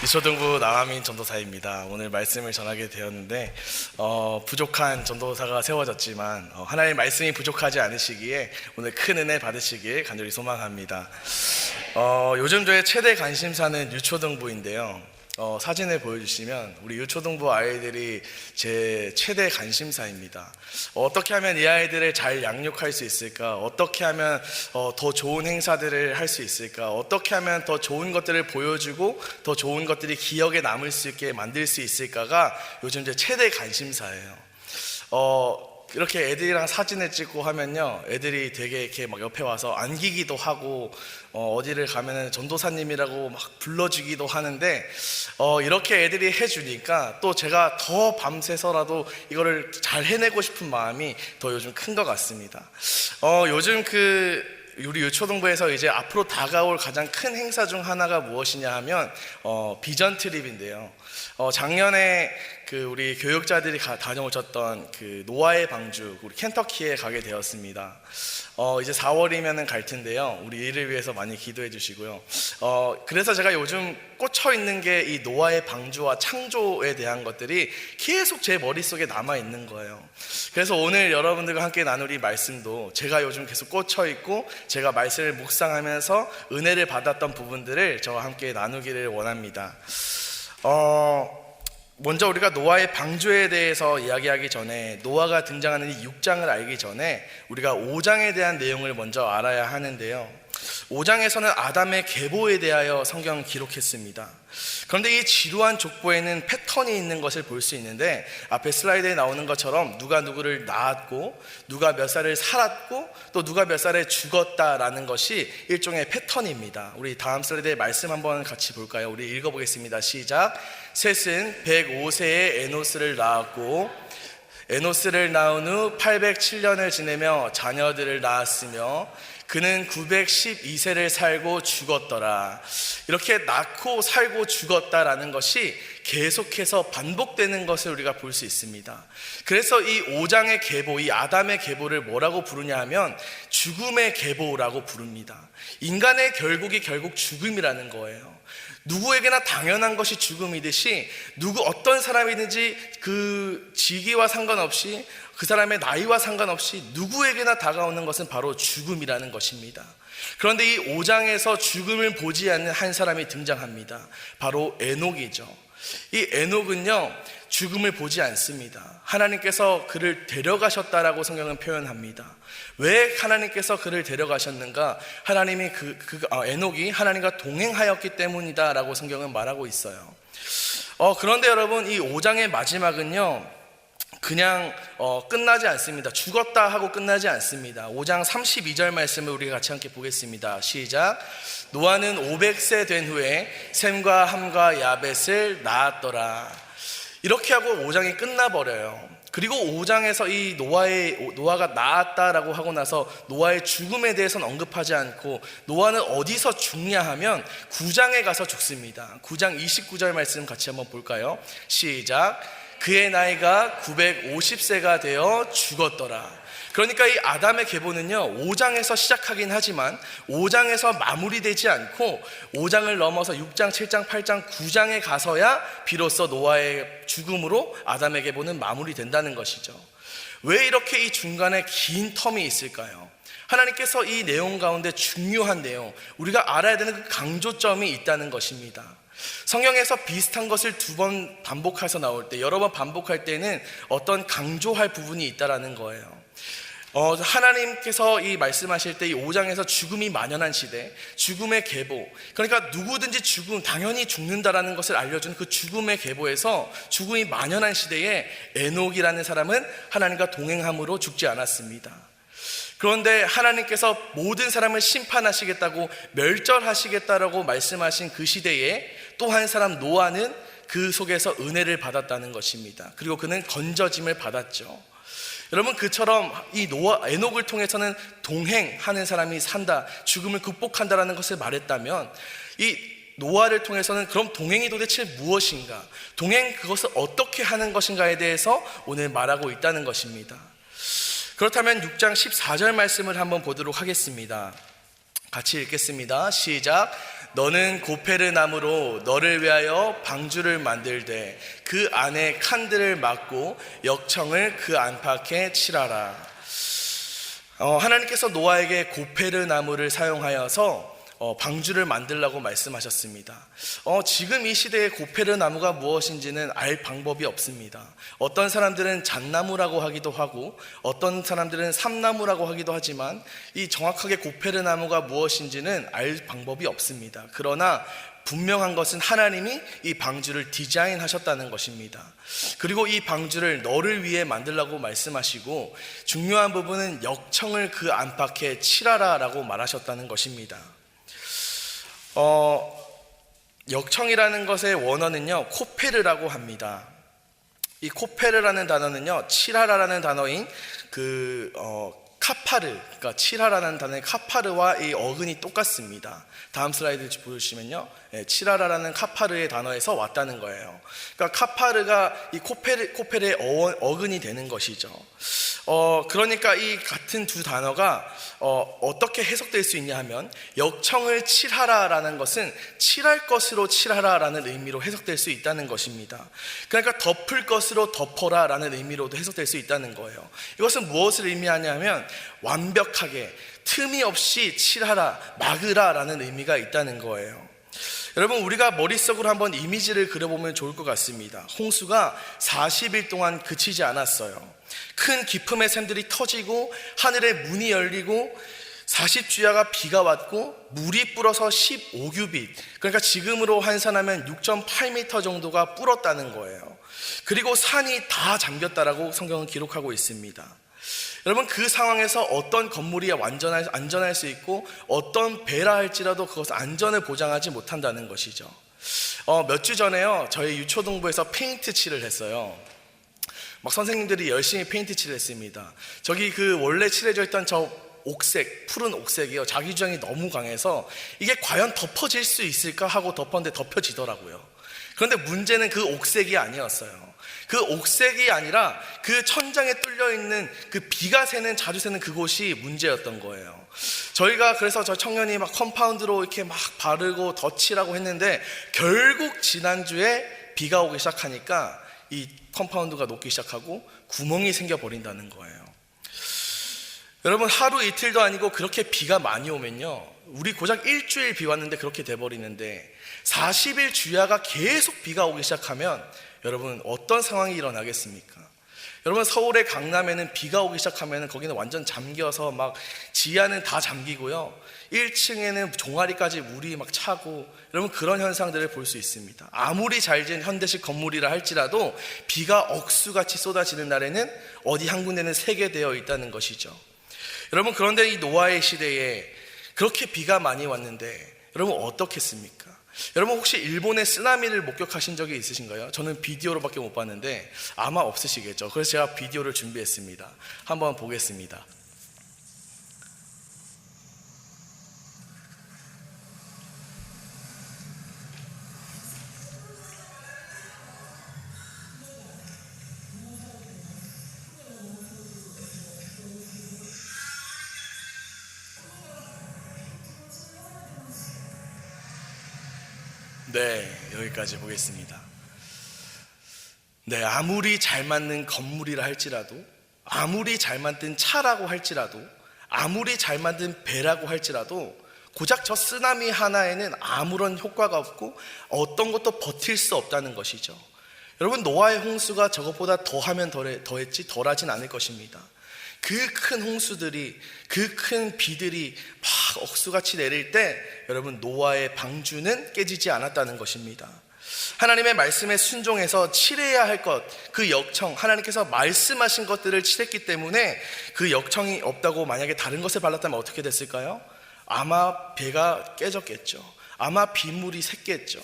유초등부 남아민 전도사입니다. 오늘 말씀을 전하게 되었는데 부족한 전도사가 세워졌지만 하나님의 말씀이 부족하지 않으시기에 오늘 큰 은혜 받으시길 간절히 소망합니다. 요즘 저의 최대 관심사는 유초등부인데요. 사진을 보여주시면 우리 유초등부 아이들이 제 최대 관심사입니다. 어떻게 하면 이 아이들을 잘 양육할 수 있을까? 어떻게 하면 더 좋은 행사들을 할 수 있을까? 어떻게 하면 더 좋은 것들을 보여주고 더 좋은 것들이 기억에 남을 수 있게 만들 수 있을까가 요즘 제 최대 관심사예요. 이렇게 애들이랑 사진을 찍고 하면요, 애들이 되게 이렇게 막 옆에 와서 안기기도 하고 어디를 가면은 전도사님이라고 막 불러주기도 하는데 이렇게 애들이 해주니까 또 제가 더 밤새서라도 이거를 잘 해내고 싶은 마음이 더 요즘 큰 것 같습니다. 요즘 우리 유초등부에서 이제 앞으로 다가올 가장 큰 행사 중 하나가 무엇이냐 하면 비전 트립인데요. 작년에 우리 교육자들이 다녀오셨던 노아의 방주, 우리 켄터키에 가게 되었습니다. 이제 4월이면은 갈 텐데요. 우리 이를 위해서 많이 기도해 주시고요. 그래서 제가 요즘 꽂혀 있는 게 이 노아의 방주와 창조에 대한 것들이 계속 제 머릿속에 남아 있는 거예요. 그래서 오늘 여러분들과 함께 나눌 이 말씀도 제가 요즘 계속 꽂혀 있고 제가 말씀을 묵상하면서 은혜를 받았던 부분들을 저와 함께 나누기를 원합니다. 먼저 우리가 노아의 방주에 대해서 이야기하기 전에, 노아가 등장하는 이 6장을 알기 전에 우리가 5장에 대한 내용을 먼저 알아야 하는데요. 5장에서는 아담의 계보에 대하여 성경은 기록했습니다. 그런데 이 지루한 족보에는 패턴이 있는 것을 볼 수 있는데, 앞에 슬라이드에 나오는 것처럼 누가 누구를 낳았고 누가 몇 살을 살았고 또 누가 몇 살에 죽었다라는 것이 일종의 패턴입니다. 우리 다음 슬라이드의 말씀 한번 같이 볼까요? 우리 읽어보겠습니다. 시작. 셋은 105세에 에노스를 낳았고 에노스를 낳은 후 807년을 지내며 자녀들을 낳았으며 그는 912세를 살고 죽었더라. 이렇게 낳고 살고 죽었다라는 것이 계속해서 반복되는 것을 우리가 볼 수 있습니다. 그래서 이 5장의 계보, 이 아담의 계보를 뭐라고 부르냐 하면 죽음의 계보라고 부릅니다. 인간의 결국이 결국 죽음이라는 거예요. 누구에게나 당연한 것이 죽음이듯이 어떤 사람이든지 그 직위와 상관없이 그 사람의 나이와 상관없이 누구에게나 다가오는 것은 바로 죽음이라는 것입니다. 그런데 이 5장에서 죽음을 보지 않는 한 사람이 등장합니다. 바로 에녹이죠. 이 에녹은요, 죽음을 보지 않습니다. 하나님께서 그를 데려가셨다라고 성경은 표현합니다. 왜 하나님께서 그를 데려가셨는가? 하나님이 에녹이 하나님과 동행하였기 때문이다라고 성경은 말하고 있어요. 그런데 여러분, 이 5장의 마지막은요, 그냥 끝나지 않습니다. 죽었다 하고 끝나지 않습니다. 5장 32절 말씀을 우리 같이 함께 보겠습니다. 시작. 노아는 500세 된 후에 셈과 함과 야벳을 낳았더라. 이렇게 하고 5장이 끝나버려요. 그리고 5장에서 이 노아가 낳았다라고 하고 나서 노아의 죽음에 대해서는 언급하지 않고, 노아는 어디서 죽냐 하면 9장에 가서 죽습니다. 9장 29절 말씀 같이 한번 볼까요? 시작. 그의 나이가 950세가 되어 죽었더라. 그러니까 이 아담의 계보는요, 5장에서 시작하긴 하지만 5장에서 마무리되지 않고 5장을 넘어서 6장, 7장, 8장, 9장에 가서야 비로소 노아의 죽음으로 아담의 계보는 마무리된다는 것이죠. 왜 이렇게 이 중간에 긴 텀이 있을까요? 하나님께서 이 내용 가운데 중요한 내용, 우리가 알아야 되는 그 강조점이 있다는 것입니다. 성경에서 비슷한 것을 2번 반복해서 나올 때, 여러 번 반복할 때는 어떤 강조할 부분이 있다라는 거예요. 하나님께서 이 말씀하실 때 이 5장에서 죽음이 만연한 시대, 죽음의 계보, 그러니까 누구든지 당연히 죽는다라는 것을 알려준 그 죽음의 계보에서 죽음이 만연한 시대에 에녹이라는 사람은 하나님과 동행함으로 죽지 않았습니다. 그런데 하나님께서 모든 사람을 심판하시겠다고, 멸절하시겠다라고 말씀하신 그 시대에 또 한 사람 노아는 그 속에서 은혜를 받았다는 것입니다. 그리고 그는 건져짐을 받았죠. 여러분, 그처럼 이 에녹을 통해서는 동행하는 사람이 산다, 죽음을 극복한다라는 것을 말했다면, 이 노아를 통해서는 그럼 동행이 도대체 무엇인가, 그것을 어떻게 하는 것인가에 대해서 오늘 말하고 있다는 것입니다. 그렇다면 6장 14절 말씀을 한번 보도록 하겠습니다. 같이 읽겠습니다. 시작. 너는 고페르 나무로 너를 위하여 방주를 만들되 그 안에 칸들을 막고 역청을 그 안팎에 칠하라. 하나님께서 노아에게 고페르 나무를 사용하여서 방주를 만들라고 말씀하셨습니다. 지금 이 시대의 고페르 나무가 무엇인지는 알 방법이 없습니다. 어떤 사람들은 잣나무라고 하기도 하고 어떤 사람들은 삼나무라고 하기도 하지만 이 정확하게 고페르 나무가 무엇인지는 알 방법이 없습니다. 그러나 분명한 것은 하나님이 이 방주를 디자인하셨다는 것입니다. 그리고 이 방주를 너를 위해 만들라고 말씀하시고 중요한 부분은 역청을 그 안팎에 칠하라 라고 말하셨다는 것입니다. 역청이라는 것의 원어는요 코페르라고 합니다. 이 코페르라는 단어는요 칠하라라는 단어인 카파르, 그러니까 칠하라는 단어의 카파르와 이 어근이 똑같습니다. 다음 슬라이드 보시면요, 칠하라라는 카파르의 단어에서 왔다는 거예요. 그러니까 카파르가 이 코페르의 어근이 되는 것이죠. 그러니까 이 같은 두 단어가 어떻게 해석될 수 있냐 하면 역청을 칠하라라는 것은 칠할 것으로 칠하라라는 의미로 해석될 수 있다는 것입니다. 그러니까 덮을 것으로 덮어라라는 의미로도 해석될 수 있다는 거예요. 이것은 무엇을 의미하냐면 완벽하게 틈이 없이 칠하라, 막으라라는 의미가 있다는 거예요. 여러분, 우리가 머릿속으로 한번 이미지를 그려보면 좋을 것 같습니다. 홍수가 40일 동안 그치지 않았어요. 큰 기품의 샘들이 터지고 하늘의 문이 열리고 40주야가 비가 왔고 물이 불어서 15규빗, 그러니까 지금으로 환산하면 6.8m 정도가 불었다는 거예요. 그리고 산이 다 잠겼다라고 성경은 기록하고 있습니다. 여러분, 그 상황에서 어떤 건물이 안전할 수 있고 어떤 배라 할지라도 그것은 안전을 보장하지 못한다는 것이죠. 몇 주 전에요, 저희 유초동부에서 페인트 칠을 했어요. 막 선생님들이 열심히 페인트 칠을 했습니다. 저기 원래 칠해져 있던 저 옥색, 푸른 옥색이요, 자기 주장이 너무 강해서 이게 과연 덮어질 수 있을까 하고 덮었는데 덮여지더라고요. 그런데 문제는 그 옥색이 아니었어요. 그 옥색이 아니라 그 천장에 뚫려있는 그 비가 자주 새는 그곳이 문제였던 거예요. 저희가 그래서 저 청년이 막 컴파운드로 이렇게 막 바르고 덧칠하고 했는데 결국 지난주에 비가 오기 시작하니까 이 컴파운드가 녹기 시작하고 구멍이 생겨버린다는 거예요. 여러분, 하루 이틀도 아니고 그렇게 비가 많이 오면요, 우리 고작 일주일 비 왔는데 그렇게 돼버리는데 40일 주야가 계속 비가 오기 시작하면 여러분 어떤 상황이 일어나겠습니까? 여러분, 서울의 강남에는 비가 오기 시작하면 거기는 완전 잠겨서 막 지하는 다 잠기고요, 1층에는 종아리까지 물이 막 차고, 여러분 그런 현상들을 볼 수 있습니다. 아무리 잘 지은 현대식 건물이라 할지라도 비가 억수같이 쏟아지는 날에는 어디 한 군데는 새게 되어 있다는 것이죠. 여러분, 그런데 이 노아의 시대에 그렇게 비가 많이 왔는데 여러분 어떻겠습니까? 여러분, 혹시 일본의 쓰나미를 목격하신 적이 있으신가요? 저는 비디오로밖에 못 봤는데 아마 없으시겠죠. 그래서 제가 비디오를 준비했습니다. 한번 보겠습니다. 네, 여기까지 보겠습니다. 네, 아무리 잘 만든 건물이라 할지라도, 아무리 잘 만든 차라고 할지라도, 아무리 잘 만든 배라고 할지라도 고작 저 쓰나미 하나에는 아무런 효과가 없고 어떤 것도 버틸 수 없다는 것이죠. 여러분, 노아의 홍수가 저것보다 더하면 더했지 덜하진 않을 것입니다. 그 큰 홍수들이, 그 큰 비들이 막 억수같이 내릴 때 여러분, 노아의 방주는 깨지지 않았다는 것입니다. 하나님의 말씀에 순종해서 칠해야 할 것, 그 역청, 하나님께서 말씀하신 것들을 칠했기 때문에 그 역청이 없다고 만약에 다른 것을 발랐다면 어떻게 됐을까요? 아마 배가 깨졌겠죠. 아마 빗물이 샜겠죠.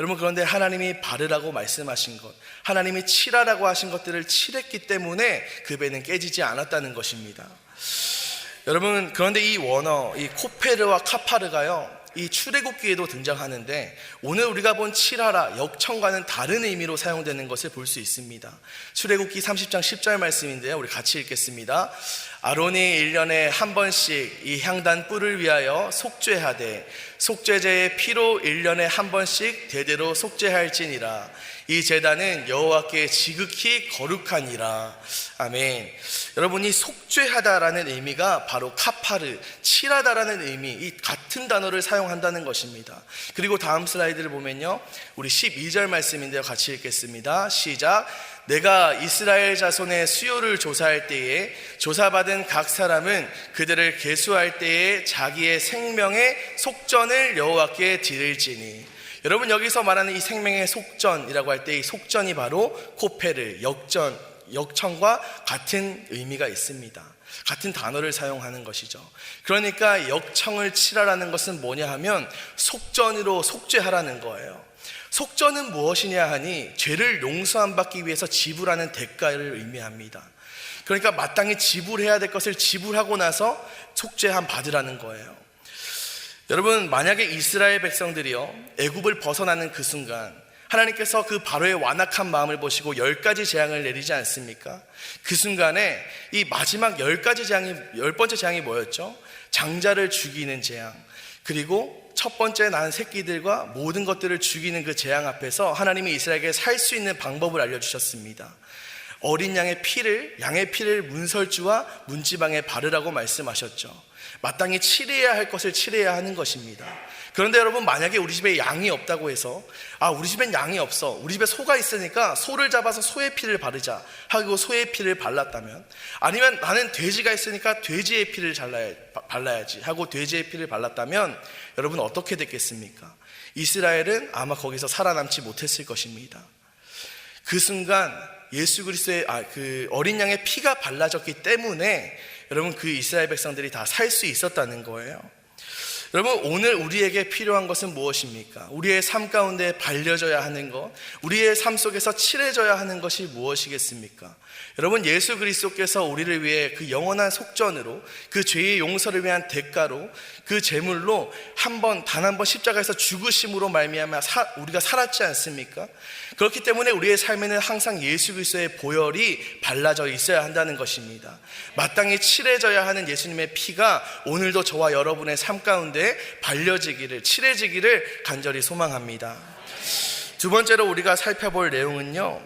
여러분, 그런데 하나님이 바르라고 말씀하신 것, 하나님이 칠하라고 하신 것들을 칠했기 때문에 그 배는 깨지지 않았다는 것입니다. 여러분, 그런데 이 원어, 이 코페르와 카파르가요, 이 출애굽기에도 등장하는데 오늘 우리가 본 칠하라, 역청과는 다른 의미로 사용되는 것을 볼 수 있습니다. 출애굽기 30장 10절 말씀인데요, 우리 같이 읽겠습니다. 아론이 1년에 한 번씩 이 향단 뿔을 위하여 속죄하되 속죄제의 피로 1년에 한 번씩 대대로 속죄할지니라. 이 제단은 여호와께 지극히 거룩하니라. 아멘. 여러분이 속죄하다라는 의미가 바로 카파르, 칠하다라는 의미, 이 같은 단어를 사용한다는 것입니다. 그리고 다음 슬라이드를 보면요, 우리 12절 말씀인데요, 같이 읽겠습니다. 시작. 내가 이스라엘 자손의 수요를 조사할 때에 조사받은 각 사람은 그들을 계수할 때에 자기의 생명의 속전을 여호와께 드릴지니. 여러분, 여기서 말하는 이 생명의 속전이라고 할 때 이 속전이 바로 코페르, 역청과 같은 의미가 있습니다. 같은 단어를 사용하는 것이죠. 그러니까 역청을 치라라는 것은 뭐냐 하면 속전으로 속죄하라는 거예요. 속전은 무엇이냐 하니 죄를 용서함 받기 위해서 지불하는 대가를 의미합니다. 그러니까 마땅히 지불해야 될 것을 지불하고 나서 속죄함 받으라는 거예요. 여러분, 만약에 이스라엘 백성들이요 애굽을 벗어나는 그 순간 하나님께서 그 바로의 완악한 마음을 보시고 10가지 재앙을 내리지 않습니까? 그 순간에 이 마지막 10번째 재앙이 뭐였죠? 장자를 죽이는 재앙, 그리고 첫 번째 낳은 새끼들과 모든 것들을 죽이는 그 재앙 앞에서 하나님이 이스라엘에게 살 수 있는 방법을 알려주셨습니다. 어린 양의 피를 문설주와 문지방에 바르라고 말씀하셨죠. 마땅히 치료해야 할 것을 치료해야 하는 것입니다. 그런데 여러분, 만약에 우리 집에 양이 없다고 해서 우리 집엔 양이 없어, 우리 집에 소가 있으니까 소를 잡아서 소의 피를 바르자 하고 소의 피를 발랐다면, 아니면 나는 돼지가 있으니까 돼지의 피를 발라야지 하고 돼지의 피를 발랐다면 여러분 어떻게 됐겠습니까? 이스라엘은 아마 거기서 살아남지 못했을 것입니다. 그 순간 예수 그리스도의 그 어린 양의 피가 발라졌기 때문에 여러분 그 이스라엘 백성들이 다 살 수 있었다는 거예요. 여러분, 오늘 우리에게 필요한 것은 무엇입니까? 우리의 삶 가운데 발려져야 하는 것, 우리의 삶 속에서 칠해져야 하는 것이 무엇이겠습니까? 여러분, 예수 그리스도께서 우리를 위해 그 영원한 속전으로, 그 죄의 용서를 위한 대가로, 그 제물로 단 한 번 십자가에서 죽으심으로 말미암아 우리가 살았지 않습니까? 그렇기 때문에 우리의 삶에는 항상 예수 그리스도의 보혈이 발라져 있어야 한다는 것입니다. 마땅히 칠해져야 하는 예수님의 피가 오늘도 저와 여러분의 삶 가운데 발려지기를, 칠해지기를 간절히 소망합니다. 두 번째로 우리가 살펴볼 내용은요,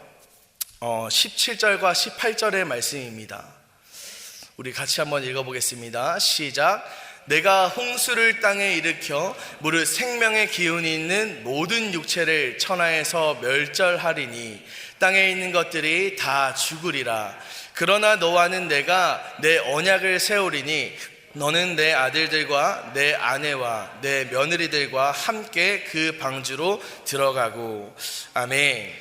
17절과 18절의 말씀입니다. 우리 같이 한번 읽어보겠습니다. 시작. 내가 홍수를 땅에 일으켜 무릇 생명의 기운이 있는 모든 육체를 천하에서 멸절하리니 땅에 있는 것들이 다 죽으리라. 그러나 너와는 내가 내 언약을 세우리니 너는 내 아들들과 내 아내와 내 며느리들과 함께 그 방주로 들어가고. 아멘.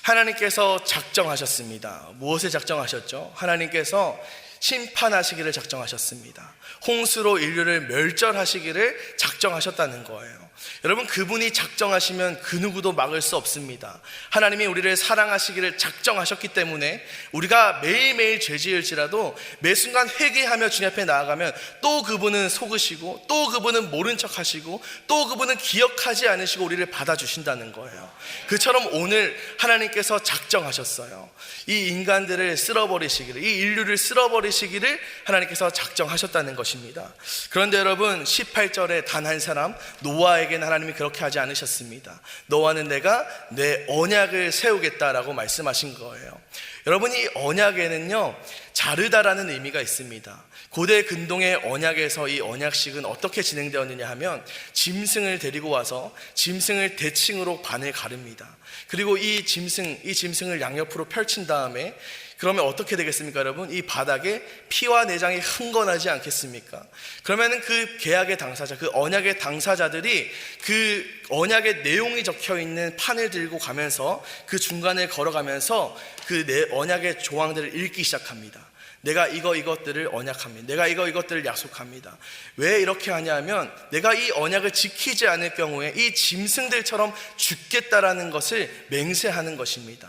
하나님께서 작정하셨습니다. 무엇을 작정하셨죠? 하나님께서 심판하시기를 작정하셨습니다. 홍수로 인류를 멸절하시기를 작정하셨다는 거예요. 여러분, 그분이 작정하시면 그 누구도 막을 수 없습니다. 하나님이 우리를 사랑하시기를 작정하셨기 때문에 우리가 매일매일 죄지을지라도 매 순간 회개하며 주님 앞에 나아가면 또 그분은 속으시고 또 그분은 모른 척 하시고 또 그분은 기억하지 않으시고 우리를 받아주신다는 거예요. 그처럼 오늘 하나님께서 작정하셨어요. 이 인간들을 쓸어버리시기를, 이 인류를 쓸어버리시기를 하나님께서 작정하셨다는 것입니다. 그런데 여러분, 18절에 단 한 사람, 노아에게는 하나님이 그렇게 하지 않으셨습니다. 너와는 내가 내 언약을 세우겠다라고 말씀하신 거예요. 여러분, 이 언약에는요, 자르다라는 의미가 있습니다. 고대 근동의 언약에서 이 언약식은 어떻게 진행되었느냐 하면 짐승을 데리고 와서 짐승을 대칭으로 반을 가릅니다. 그리고 이 짐승을 양옆으로 펼친 다음에 그러면 어떻게 되겠습니까, 여러분? 이 바닥에 피와 내장이 흥건하지 않겠습니까? 그러면은 그 계약의 당사자, 그 언약의 당사자들이 그 언약의 내용이 적혀 있는 판을 들고 가면서 그 중간을 걸어가면서 그 언약의 조항들을 읽기 시작합니다. 내가 이것들을 언약합니다. 내가 이것들을 약속합니다. 왜 이렇게 하냐면 내가 이 언약을 지키지 않을 경우에 이 짐승들처럼 죽겠다라는 것을 맹세하는 것입니다.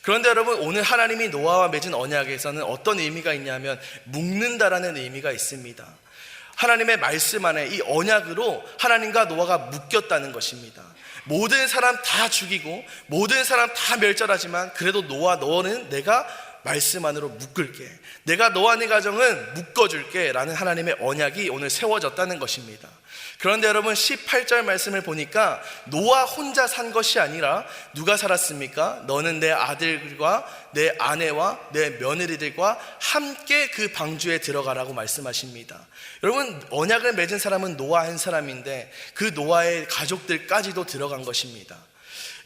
그런데 여러분, 오늘 하나님이 노아와 맺은 언약에서는 어떤 의미가 있냐면 묶는다라는 의미가 있습니다. 하나님의 말씀 안에 이 언약으로 하나님과 노아가 묶였다는 것입니다. 모든 사람 다 죽이고 모든 사람 다 멸절하지만 그래도 노아, 너는 내가 말씀 안으로 묶을게, 내가 너와 네 가정은 묶어줄게 라는 하나님의 언약이 오늘 세워졌다는 것입니다. 그런데 여러분 18절 말씀을 보니까 노아 혼자 산 것이 아니라 누가 살았습니까? 너는 내 아들과 내 아내와 내 며느리들과 함께 그 방주에 들어가라고 말씀하십니다. 여러분, 언약을 맺은 사람은 노아 한 사람인데 그 노아의 가족들까지도 들어간 것입니다.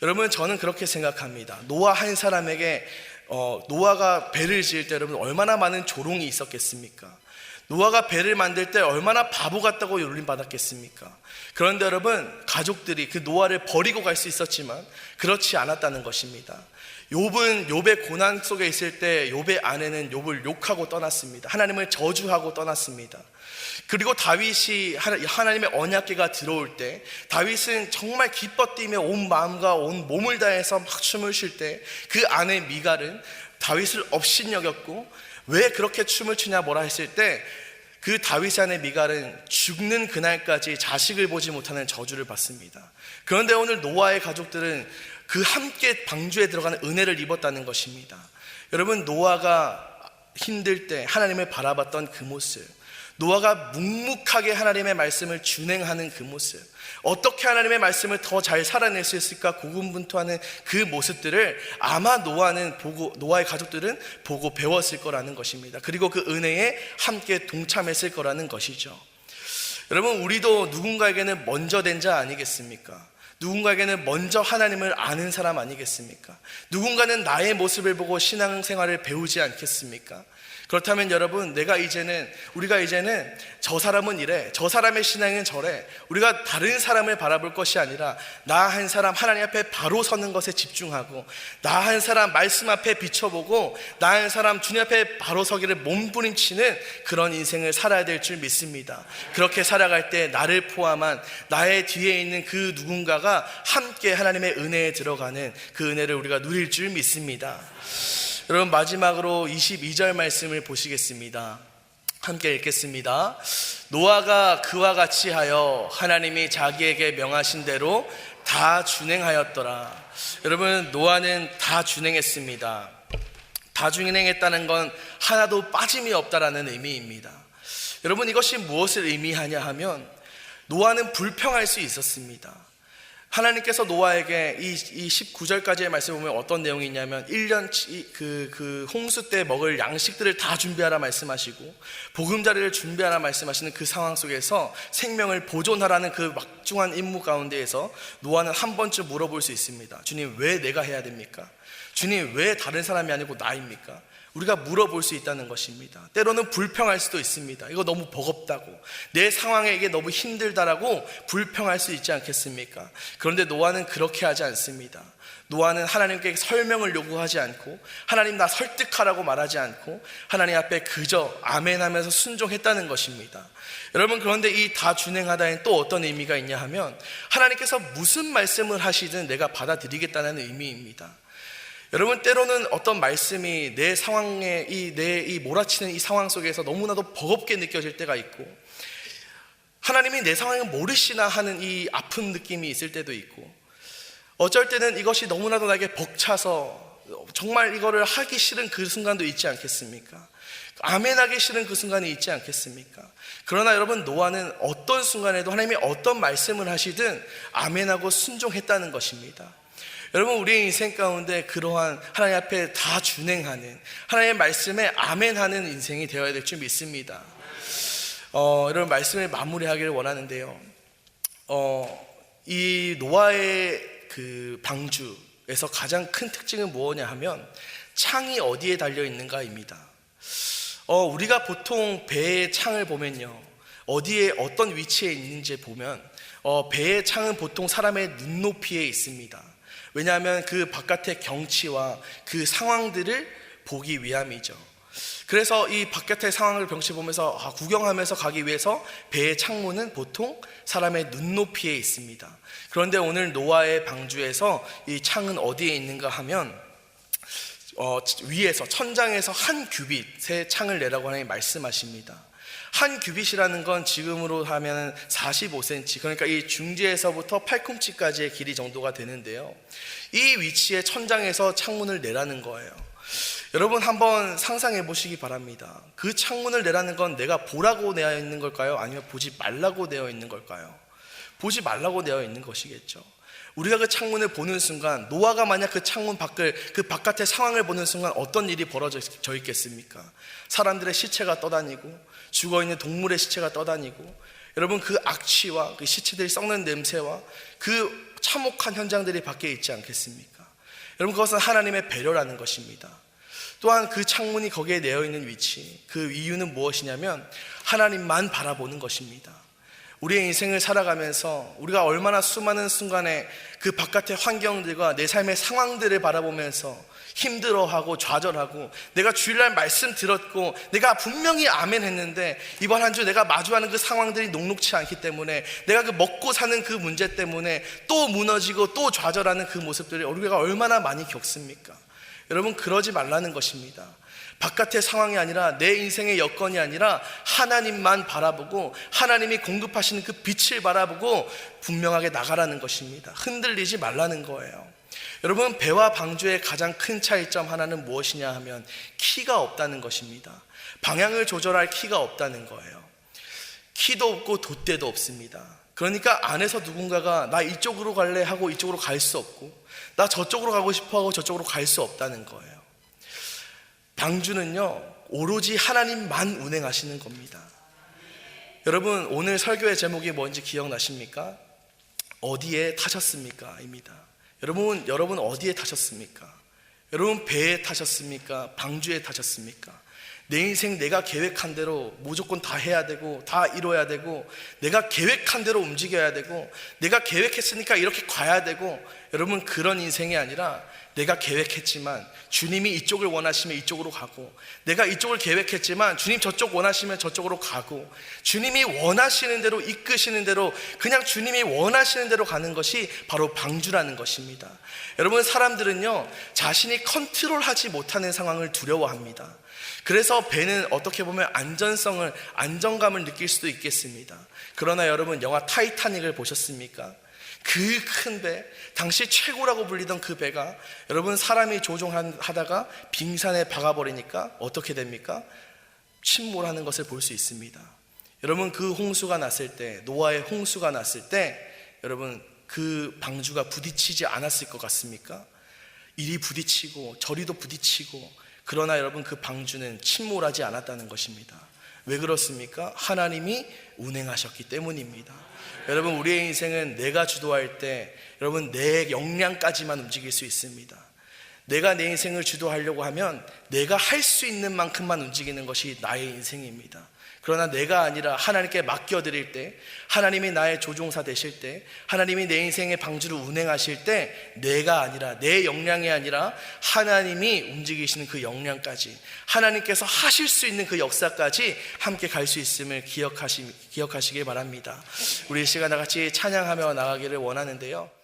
여러분, 저는 그렇게 생각합니다. 노아 한 사람에게 노아가 배를 지을 때 여러분 얼마나 많은 조롱이 있었겠습니까? 노아가 배를 만들 때 얼마나 바보 같다고 놀림받았겠습니까? 그런데 여러분, 가족들이 그 노아를 버리고 갈 수 있었지만 그렇지 않았다는 것입니다. 욥의 고난 속에 있을 때 욥의 아내는 욥을 욕하고 떠났습니다. 하나님을 저주하고 떠났습니다. 그리고 다윗이 하나님의 언약궤가 들어올 때 다윗은 정말 기뻐 뛰며 온 마음과 온 몸을 다해서 막 춤을 출 때 그 아내 미갈은 다윗을 업신여겼고, 왜 그렇게 춤을 추냐 뭐라 했을 때 그 다윗의 아내 미갈은 죽는 그날까지 자식을 보지 못하는 저주를 받습니다. 그런데 오늘 노아의 가족들은 그 함께 방주에 들어가는 은혜를 입었다는 것입니다. 여러분, 노아가 힘들 때 하나님을 바라봤던 그 모습, 노아가 묵묵하게 하나님의 말씀을 준행하는 그 모습, 어떻게 하나님의 말씀을 더 잘 살아낼 수 있을까 고군분투하는 그 모습들을 아마 노아의 가족들은 보고 배웠을 거라는 것입니다. 그리고 그 은혜에 함께 동참했을 거라는 것이죠. 여러분, 우리도 누군가에게는 먼저 된 자 아니겠습니까? 누군가에게는 먼저 하나님을 아는 사람 아니겠습니까? 누군가는 나의 모습을 보고 신앙생활을 배우지 않겠습니까? 그렇다면 여러분, 우리가 이제는 저 사람은 이래, 저 사람의 신앙은 저래, 우리가 다른 사람을 바라볼 것이 아니라 나 한 사람 하나님 앞에 바로 서는 것에 집중하고, 나 한 사람 말씀 앞에 비춰보고, 나 한 사람 주님 앞에 바로 서기를 몸부림치는 그런 인생을 살아야 될 줄 믿습니다. 그렇게 살아갈 때 나를 포함한 나의 뒤에 있는 그 누군가가 함께 하나님의 은혜에 들어가는 그 은혜를 우리가 누릴 줄 믿습니다. 여러분, 마지막으로 22절 말씀을 보시겠습니다. 함께 읽겠습니다. 노아가 그와 같이 하여 하나님이 자기에게 명하신 대로 다 준행하였더라. 여러분, 노아는 다 준행했습니다. 다 준행했다는 건 하나도 빠짐이 없다라는 의미입니다. 여러분, 이것이 무엇을 의미하냐 하면 노아는 불평할 수 있었습니다. 하나님께서 노아에게 이 19절까지의 말씀을 보면 어떤 내용이 있냐면 1년 그 홍수 때 먹을 양식들을 다 준비하라 말씀하시고 보금자리를 준비하라 말씀하시는 그 상황 속에서 생명을 보존하라는 그 막중한 임무 가운데에서 노아는 한 번쯤 물어볼 수 있습니다. 주님, 왜 내가 해야 됩니까? 주님, 왜 다른 사람이 아니고 나입니까? 우리가 물어볼 수 있다는 것입니다. 때로는 불평할 수도 있습니다. 이거 너무 버겁다고, 내 상황에 이게 너무 힘들다라고 불평할 수 있지 않겠습니까? 그런데 노아는 그렇게 하지 않습니다. 노아는 하나님께 설명을 요구하지 않고, 하나님 나 설득하라고 말하지 않고, 하나님 앞에 그저 아멘하면서 순종했다는 것입니다. 여러분, 그런데 이 다 준행하다엔 또 어떤 의미가 있냐 하면 하나님께서 무슨 말씀을 하시든 내가 받아들이겠다는 의미입니다. 여러분, 때로는 어떤 말씀이 내 상황에 이 몰아치는 이 상황 속에서 너무나도 버겁게 느껴질 때가 있고, 하나님이 내 상황을 모르시나 하는 이 아픈 느낌이 있을 때도 있고, 어쩔 때는 이것이 너무나도 나에게 벅차서 정말 이거를 하기 싫은 그 순간도 있지 않겠습니까? 아멘하기 싫은 그 순간이 있지 않겠습니까? 그러나 여러분, 노아는 어떤 순간에도 하나님이 어떤 말씀을 하시든 아멘하고 순종했다는 것입니다. 여러분, 우리의 인생 가운데 그러한 하나님 앞에 다 준행하는, 하나님의 말씀에 아멘하는 인생이 되어야 될 줄 믿습니다. 여러분, 말씀을 마무리하기를 원하는데요. 이 노아의 그 방주에서 가장 큰 특징은 무엇이냐 하면 창이 어디에 달려 있는가입니다. 우리가 보통 배의 창을 보면요, 어디에 어떤 위치에 있는지 보면 배의 창은 보통 사람의 눈높이에 있습니다. 왜냐하면 그 바깥의 경치와 그 상황들을 보기 위함이죠. 그래서 이 바깥의 상황을 보면서 구경하면서 가기 위해서 배의 창문은 보통 사람의 눈높이에 있습니다. 그런데 오늘 노아의 방주에서 이 창은 어디에 있는가 하면 위에서, 천장에서 한 규빗의 창을 내라고 하나님 말씀하십니다. 한 규빗이라는 건 지금으로 하면 45cm, 그러니까 이 중지에서부터 팔꿈치까지의 길이 정도가 되는데요, 이 위치에 천장에서 창문을 내라는 거예요. 여러분 한번 상상해 보시기 바랍니다. 그 창문을 내라는 건 내가 보라고 되어 있는 걸까요? 아니면 보지 말라고 되어 있는 걸까요? 보지 말라고 되어 있는 것이겠죠. 우리가 그 창문을 보는 순간, 노아가 만약 그 창문 밖을, 그 바깥의 상황을 보는 순간 어떤 일이 벌어져 있겠습니까? 사람들의 시체가 떠다니고, 죽어있는 동물의 시체가 떠다니고, 여러분 그 악취와 그 시체들이 썩는 냄새와 그 참혹한 현장들이 밖에 있지 않겠습니까? 여러분 그것은 하나님의 배려라는 것입니다. 또한 그 창문이 거기에 내어 있는 위치, 그 이유는 무엇이냐면 하나님만 바라보는 것입니다. 우리의 인생을 살아가면서 우리가 얼마나 수많은 순간에 그 바깥의 환경들과 내 삶의 상황들을 바라보면서 힘들어하고 좌절하고, 내가 주일날 말씀 들었고 내가 분명히 아멘 했는데 이번 한 주 내가 마주하는 그 상황들이 녹록치 않기 때문에, 내가 그 먹고 사는 그 문제 때문에 또 무너지고 또 좌절하는 그 모습들을 우리가 얼마나 많이 겪습니까? 여러분 그러지 말라는 것입니다. 바깥의 상황이 아니라, 내 인생의 여건이 아니라 하나님만 바라보고 하나님이 공급하시는 그 빛을 바라보고 분명하게 나가라는 것입니다. 흔들리지 말라는 거예요. 여러분 배와 방주의 가장 큰 차이점 하나는 무엇이냐 하면 키가 없다는 것입니다. 방향을 조절할 키가 없다는 거예요. 키도 없고 돛대도 없습니다. 그러니까 안에서 누군가가 나 이쪽으로 갈래 하고 이쪽으로 갈 수 없고, 나 저쪽으로 가고 싶어 하고 저쪽으로 갈 수 없다는 거예요. 방주는요 오로지 하나님만 운행하시는 겁니다. 여러분 오늘 설교의 제목이 뭔지 기억나십니까? 어디에 타셨습니까? 입니다. 여러분 어디에 타셨습니까? 여러분 배에 타셨습니까? 방주에 타셨습니까? 내 인생 내가 계획한 대로 무조건 다 해야 되고 다 이뤄야 되고, 내가 계획한 대로 움직여야 되고, 내가 계획했으니까 이렇게 가야 되고, 여러분 그런 인생이 아니라 내가 계획했지만 주님이 이쪽을 원하시면 이쪽으로 가고, 내가 이쪽을 계획했지만 주님 저쪽 원하시면 저쪽으로 가고, 주님이 원하시는 대로 이끄시는 대로 그냥 주님이 원하시는 대로 가는 것이 바로 방주라는 것입니다. 여러분 사람들은요 자신이 컨트롤하지 못하는 상황을 두려워합니다. 그래서 배는 어떻게 보면 안정감을 느낄 수도 있겠습니다. 그러나 여러분 영화 타이타닉을 보셨습니까? 그 큰 배, 당시 최고라고 불리던 그 배가 여러분 사람이 조종하다가 빙산에 박아버리니까 어떻게 됩니까? 침몰하는 것을 볼 수 있습니다. 여러분 그 홍수가 났을 때, 노아의 홍수가 났을 때 여러분 그 방주가 부딪히지 않았을 것 같습니까? 이리 부딪히고 저리도 부딪히고, 그러나 여러분 그 방주는 침몰하지 않았다는 것입니다. 왜 그렇습니까? 하나님이 운행하셨기 때문입니다. 여러분 우리의 인생은 내가 주도할 때 여러분 내 역량까지만 움직일 수 있습니다. 내가 내 인생을 주도하려고 하면 내가 할 수 있는 만큼만 움직이는 것이 나의 인생입니다. 그러나 내가 아니라 하나님께 맡겨드릴 때, 하나님이 나의 조종사 되실 때, 하나님이 내 인생의 방주를 운행하실 때, 내가 아니라, 내 역량이 아니라 하나님이 움직이시는 그 역량까지, 하나님께서 하실 수 있는 그 역사까지 함께 갈 수 있음을 기억하시길 바랍니다. 우리 이 시간 다 같이 찬양하며 나가기를 원하는데요.